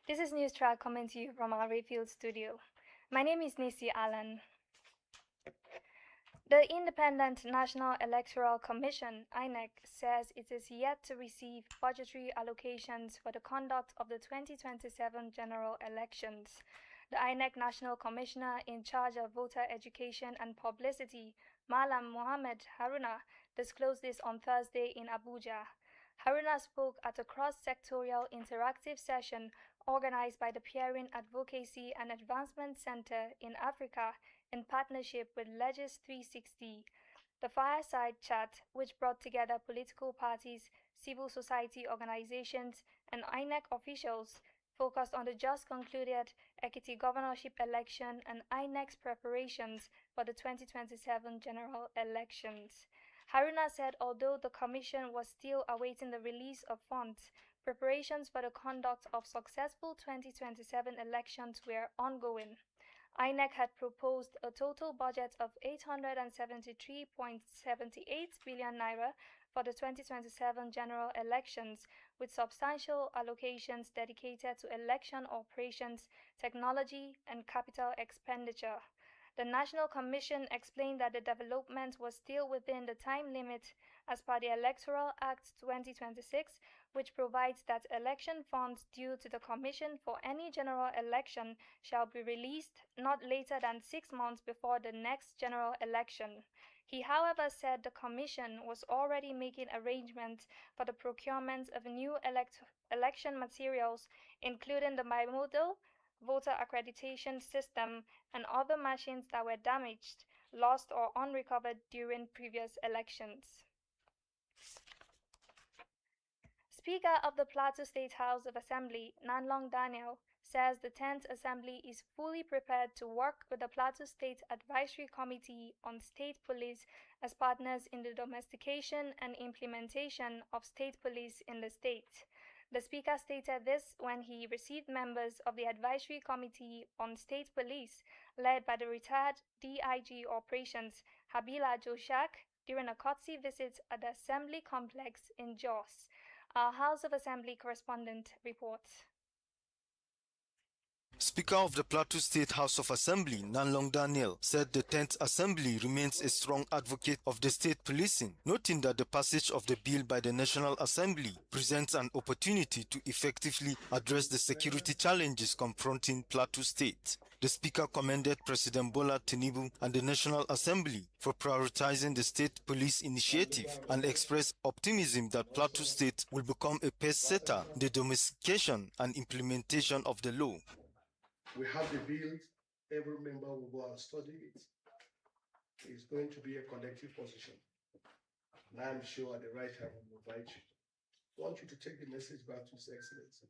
This is News Track coming to you from our Rayfield studio. My name is Nisi Allen. The Independent National Electoral Commission, INEC, says it is yet to receive budgetary allocations for the conduct of the 2027 general elections. The INEC National Commissioner in charge of voter education and publicity, Malam Mohammed Haruna, disclosed this on Thursday in Abuja. Haruna spoke at a cross-sectorial interactive session organized by the Peering Advocacy and Advancement Center in Africa in partnership with Legis 360. The fireside chat, which brought together political parties, civil society organizations, and INEC officials, focused on the just concluded Ekiti governorship election and INEC's preparations for the 2027 general elections. Haruna said although the commission was still awaiting the release of funds, preparations for the conduct of successful 2027 elections were ongoing. INEC had proposed a total budget of 873.78 billion naira for the 2027 general elections, with substantial allocations dedicated to election operations, technology, and capital expenditure. The National Commission explained that the development was still within the time limit as per the Electoral Act 2026, which provides that election funds due to the Commission for any general election shall be released not later than 6 months before the next general election. He, however, said the Commission was already making arrangements for the procurement of new election materials, including the bimodal voter accreditation system and other machines that were damaged, lost, or unrecovered during previous elections. Speaker of the Plateau State House of Assembly, Nanlong Daniel, says the 10th Assembly is fully prepared to work with the Plateau State Advisory Committee on State Police as partners in the domestication and implementation of state police in the state. The Speaker stated this when he received members of the Advisory Committee on State Police, led by the retired DIG Operations, Habila Joshak, during a courtesy visit at the Assembly Complex in Jos. Our House of Assembly correspondent reports. Speaker of the Plateau State House of Assembly, Nanlong Daniel, said the 10th Assembly remains a strong advocate of the state policing, noting that the passage of the bill by the National Assembly presents an opportunity to effectively address the security challenges confronting Plateau State. The Speaker commended President Bola Tinubu and the National Assembly for prioritizing the state police initiative and expressed optimism that Plateau State will become a pace setter in the domestication and implementation of the law. We have the bill, every member will go and study it. It's going to be a collective position. And I'm sure at the right time we will invite you. I want you to take the message back to His Excellency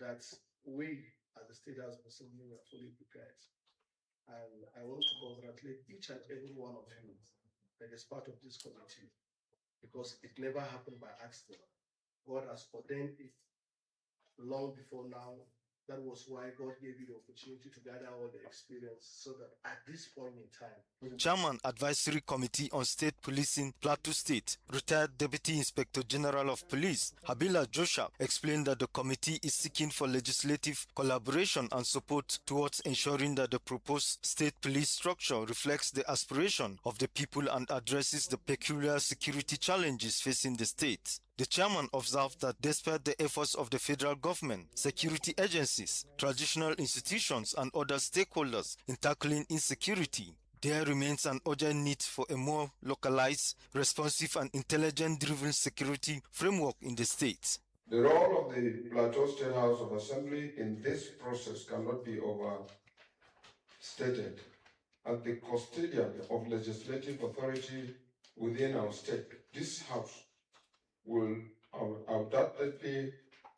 that we, as the State House of Assembly, are fully prepared. And I want to congratulate each and every one of you that is part of this committee, because it never happened by accident. God has ordained it long before now. That was why God gave you the opportunity to gather all the experience so that at this point in time. Chairman Advisory Committee on State Policing, Plateau State, retired Deputy Inspector General of Police, Habila Joshua, explained that the committee is seeking for legislative collaboration and support towards ensuring that the proposed state police structure reflects the aspiration of the people and addresses the peculiar security challenges facing the state. The chairman observed that despite the efforts of the federal government, security agencies, traditional institutions, and other stakeholders in tackling insecurity, there remains an urgent need for a more localized, responsive, and intelligence-driven security framework in the state. The role of the Plateau State House of Assembly in this process cannot be overstated. As the custodian of legislative authority within our state, this house will undoubtedly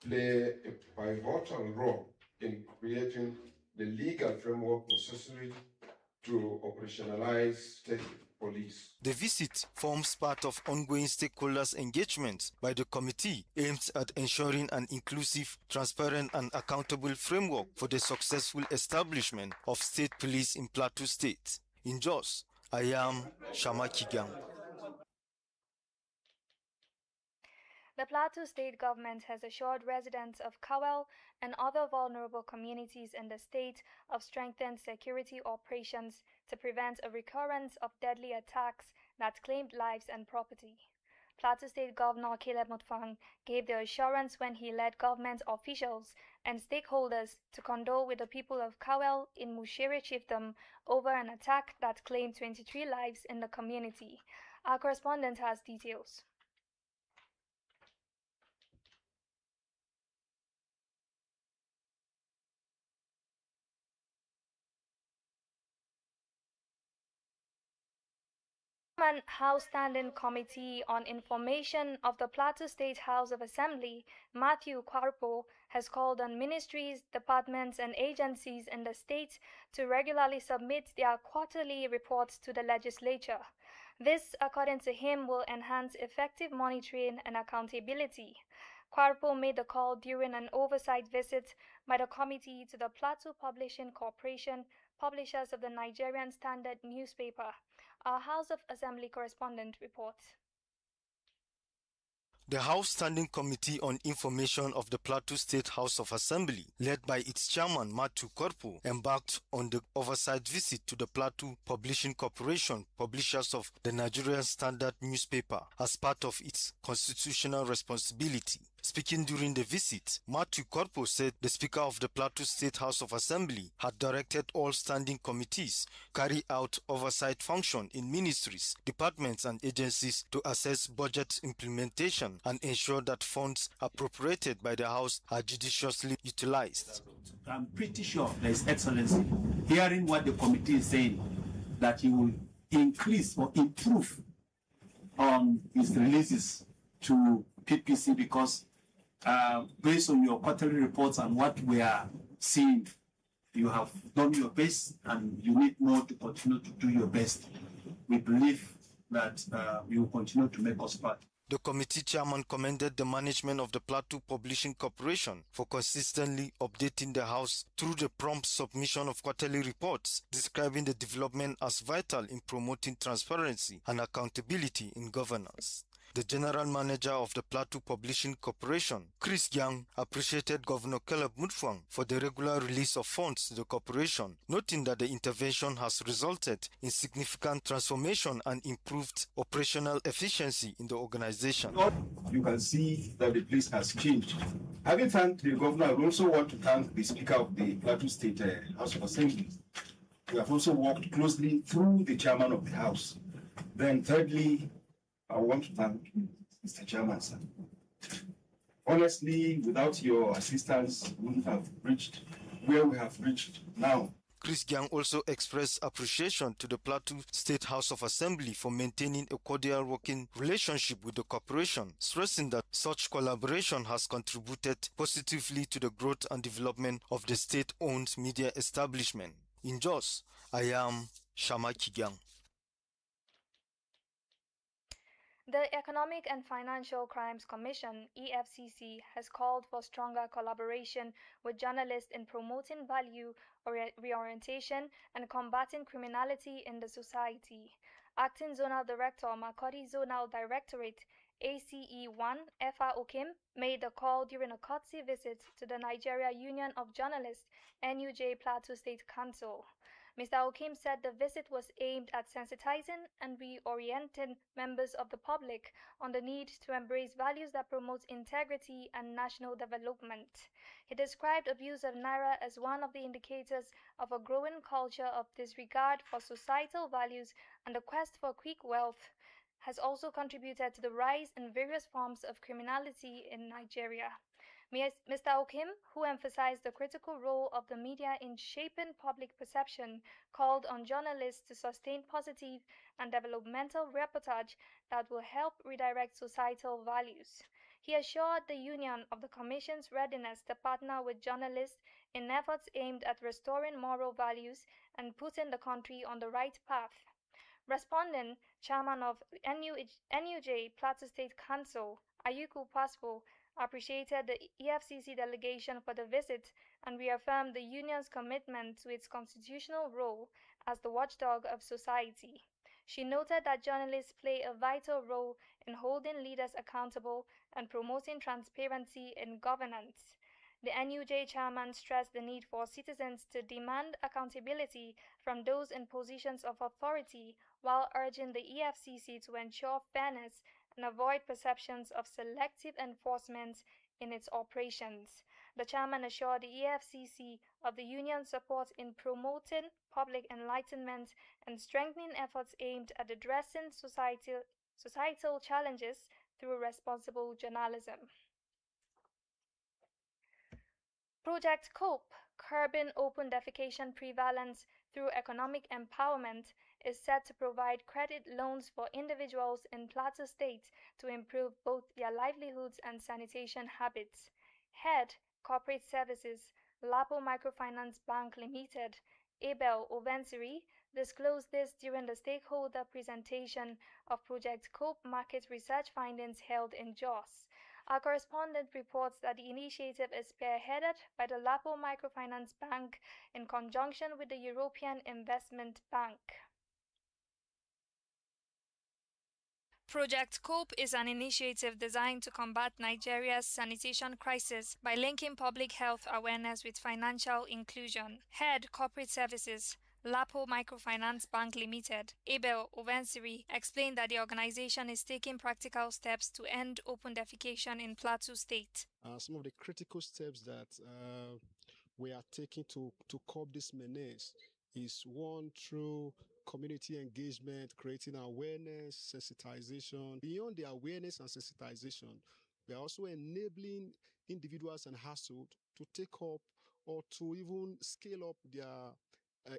play a pivotal role in creating the legal framework necessary to operationalize state police. The visit forms part of ongoing stakeholders' engagement by the committee aimed at ensuring an inclusive, transparent, and accountable framework for the successful establishment of state police in Plateau State. In Jos, I am Shama Kigang. The Plateau State government has assured residents of Kawel and other vulnerable communities in the state of strengthened security operations to prevent a recurrence of deadly attacks that claimed lives and property. Plateau State Governor Caleb Mutfwang gave the assurance when he led government officials and stakeholders to condole with the people of Kawel in Mushere Chiefdom over an attack that claimed 23 lives in the community. Our correspondent has details. House Standing Committee on Information of the Plateau State House of Assembly, Matthew Kwarpo, has called on ministries, departments, and agencies in the state to regularly submit their quarterly reports to the legislature. This, according to him, will enhance effective monitoring and accountability. Kwarpo made the call during an oversight visit by the committee to the Plateau Publishing Corporation, publishers of the Nigerian Standard newspaper. Our House of Assembly correspondent reports. The House Standing Committee on Information of the Plateau State House of Assembly, led by its chairman Matthew Korpo, embarked on the oversight visit to the Plateau Publishing Corporation, publishers of the Nigerian Standard newspaper, as part of its constitutional responsibility. Speaking during the visit, Matthew Korpo said the Speaker of the Plateau State House of Assembly had directed all standing committees carry out oversight function in ministries, departments and agencies to assess budget implementation and ensure that funds appropriated by the House are judiciously utilized. I'm pretty sure there is Excellency hearing what the committee is saying, that he will increase or improve on his releases to PPC because based on your quarterly reports and what we are seeing, you have done your best and you need more to continue to do your best. We believe that you will continue to make us part. The committee chairman commended the management of the Plateau Publishing Corporation for consistently updating the House through the prompt submission of quarterly reports, describing the development as vital in promoting transparency and accountability in governance. The general manager of the Plateau Publishing Corporation, Chris Gyang, appreciated Governor Caleb Mutfwang for the regular release of funds to the corporation, noting that the intervention has resulted in significant transformation and improved operational efficiency in the organization. You can see that the place has changed. Having thanked the governor, I also want to thank the Speaker of the Plateau State House of Assembly. We have also worked closely through the chairman of the House. Then thirdly, I want to thank Mr. Chairman, sir. Honestly, without your assistance, we wouldn't have reached where we have reached now. Chris Gyang also expressed appreciation to the Plateau State House of Assembly for maintaining a cordial working relationship with the corporation, stressing that such collaboration has contributed positively to the growth and development of the state-owned media establishment. In Jos, I am Shama Kigyang. The Economic and Financial Crimes Commission, EFCC, has called for stronger collaboration with journalists in promoting value reorientation and combating criminality in the society. Acting Zonal Director, Makurdi Zonal Directorate, ACE1, Efa Okim, made the call during a courtesy visit to the Nigeria Union of Journalists, NUJ Plateau State Council. Mr. Okim said the visit was aimed at sensitizing and reorienting members of the public on the need to embrace values that promote integrity and national development. He described abuse of Naira as one of the indicators of a growing culture of disregard for societal values, and the quest for quick wealth has also contributed to the rise in various forms of criminality in Nigeria. Mr. Okim, who emphasized the critical role of the media in shaping public perception, called on journalists to sustain positive and developmental reportage that will help redirect societal values. He assured the Union of the Commission's readiness to partner with journalists in efforts aimed at restoring moral values and putting the country on the right path. Responding, Chairman of NUJ Plateau State Council, Ayuku Paspo, appreciated the EFCC delegation for the visit and reaffirmed the Union's commitment to its constitutional role as the watchdog of society. She noted that journalists play a vital role in holding leaders accountable and promoting transparency in governance. The NUJ chairman stressed the need for citizens to demand accountability from those in positions of authority while urging the EFCC to ensure fairness and avoid perceptions of selective enforcement in its operations. The chairman assured the EFCC of the union's support in promoting public enlightenment and strengthening efforts aimed at addressing societal challenges through responsible journalism. Project COPE, Curbing Open Defecation Prevalence Through Economic Empowerment, is set to provide credit loans for individuals in Plateau State to improve both their livelihoods and sanitation habits. Head, Corporate Services, Lapo Microfinance Bank Limited, Abel Ovensiri, disclosed this during the stakeholder presentation of Project COPE market research findings held in Jos. Our correspondent reports that the initiative is spearheaded by the Lapo Microfinance Bank in conjunction with the European Investment Bank. Project COPE is an initiative designed to combat Nigeria's sanitation crisis by linking public health awareness with financial inclusion. Head Corporate Services, Lapo Microfinance Bank Limited, Abel Ovensiri, explained that the organization is taking practical steps to end open defecation in Plateau State. Some of the critical steps that we are taking to curb this menace is one, through community engagement, creating awareness, sensitization. Beyond the awareness and sensitization, we are also enabling individuals and households to take up or to even scale up their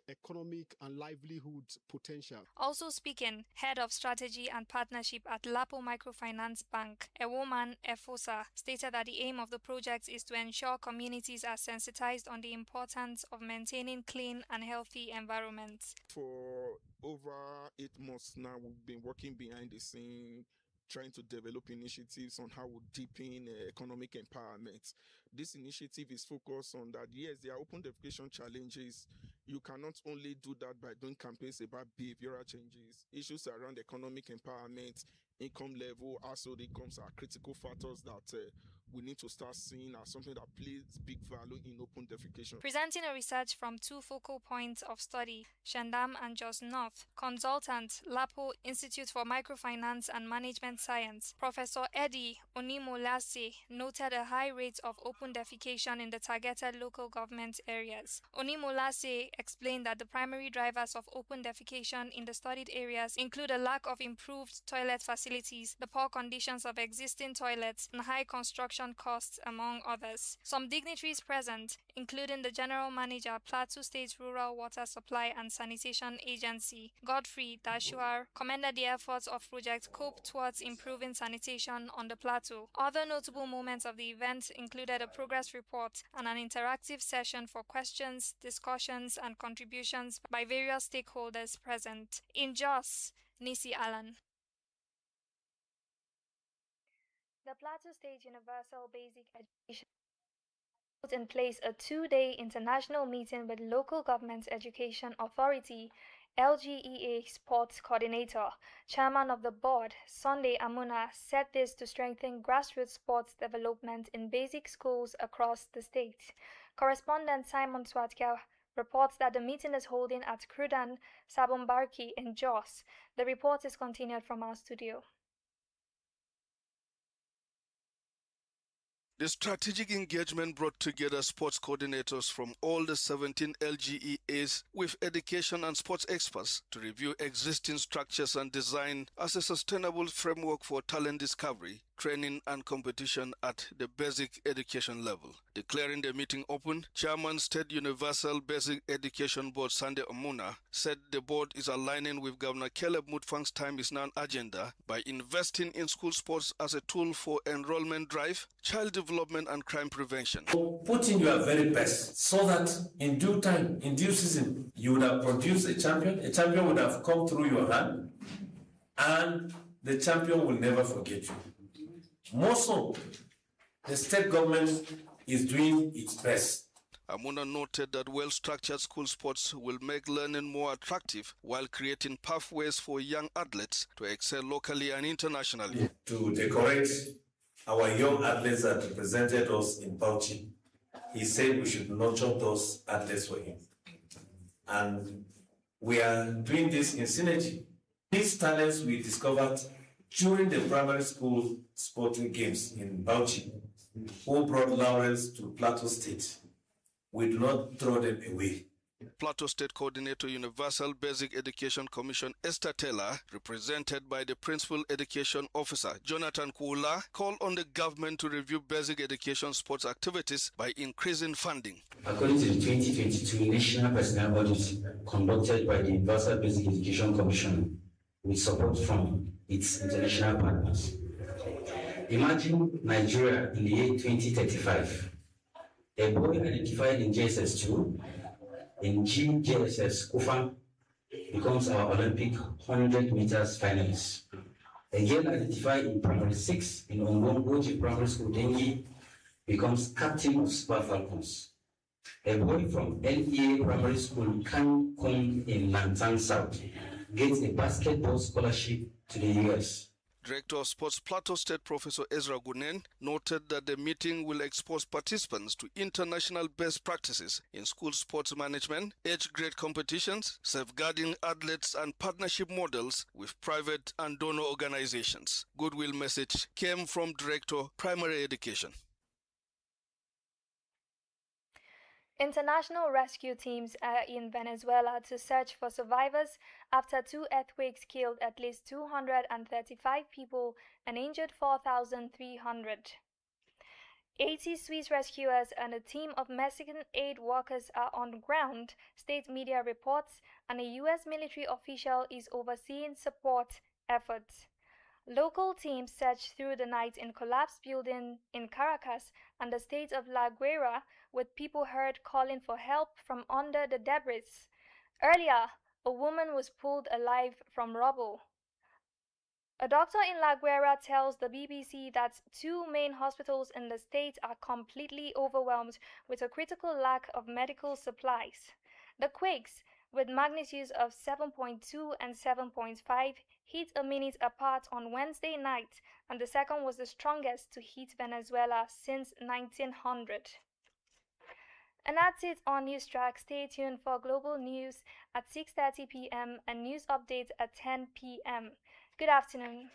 economic and livelihood potential. Also speaking, Head of Strategy and Partnership at Lapo Microfinance Bank, Ewoman Efosa, stated that the aim of the project is to ensure communities are sensitized on the importance of maintaining clean and healthy environments. For over 8 months now, we've been working behind the scene, trying to develop initiatives on how we deepen economic empowerment. This initiative is focused on that, yes, there are open defecation challenges. You cannot only do that by doing campaigns about behavioral changes. Issues around economic empowerment, income level, household incomes are critical factors that we need to start seeing as something that plays big value in open defecation. Presenting a research from 2 focal points of study, Shandam and Jos North, consultant, Lapo Institute for Microfinance and Management Science, Professor Eddie Onimolase, noted a high rate of open defecation in the targeted local government areas. Onimolase explained that the primary drivers of open defecation in the studied areas include a lack of improved toilet facilities, the poor conditions of existing toilets, and high construction costs, among others. Some dignitaries present, including the General Manager, Plateau State Rural Water Supply and Sanitation Agency, Godfrey Dashuar, commended the efforts of Project COPE towards improving sanitation on the plateau. Other notable moments of the event included a progress report and an interactive session for questions, discussions, and contributions by various stakeholders present. In Jos, Nisi Alan. The Plateau State Universal Basic Education put in place a 2-day international meeting with Local Government Education Authority, LGEA Sports Coordinator, Chairman of the Board, Sunday Amuna, said this to strengthen grassroots sports development in basic schools across the state. Correspondent Simon Swatkia reports that the meeting is holding at Krudan Sabumbarki in Jos. The report is continued from our studio. The strategic engagement brought together sports coordinators from all the 17 LGEAs with education and sports experts to review existing structures and design as a sustainable framework for talent discovery, training and competition at the basic education level. Declaring the meeting open, Chairman State Universal Basic Education Board Sunday Omuna said the board is aligning with Governor Caleb Mutfang's Time is Now agenda by investing in school sports as a tool for enrollment drive, child development and crime prevention. So put in your very best so that in due time, in due season, you would have produced a champion would have come through your hand, and the champion will never forget you. More so, the state government is doing its best. Amuna noted that well-structured school sports will make learning more attractive while creating pathways for young athletes to excel locally and internationally. To decorate our young athletes that represented us in Bauchi, he said we should nurture those athletes for him. And we are doing this in synergy. These talents we discovered during the primary school sporting games in Bauchi, who brought laurels to Plateau State. We do not throw them away. Plateau State Coordinator, Universal Basic Education Commission Esther Taylor, represented by the Principal Education Officer Jonathan Kula, called on the government to review basic education sports activities by increasing funding. According to the 2022 National Personnel Audit conducted by the Universal Basic Education Commission with support from its international partners, imagine Nigeria in the year 2035. A boy identified in JSS2 in GJSS Kufan becomes our Olympic 100 meters finalist. A girl identified in primary 6 in Ongongoji Primary School Dengi becomes captain of Super Falcons. A boy from LEA Primary School Cancun in Nantan South gets a basketball scholarship to the US. Director of Sports Plateau State Professor Ezra Gunen noted that the meeting will expose participants to international best practices in school sports management, age grade competitions, safeguarding athletes and partnership models with private and donor organizations. Goodwill message came from Director Primary Education. International rescue teams are in Venezuela to search for survivors after 2 earthquakes killed at least 235 people and injured 4,300. 80 Swiss rescuers and a team of Mexican aid workers are on the ground, state media reports, and a U.S. military official is overseeing support efforts. Local teams searched through the night in collapsed buildings in Caracas and the state of La Guaira, with people heard calling for help from under the debris. Earlier, a woman was pulled alive from rubble. A doctor in La Guaira tells the BBC that 2 main hospitals in the state are completely overwhelmed with a critical lack of medical supplies. The quakes, with magnitudes of 7.2 and 7.5, hit a minute apart on Wednesday night, and the second was the strongest to hit Venezuela since 1900. And that's it on News Track. Stay tuned for global news at 6:30 p.m. and news updates at 10 p.m. Good afternoon.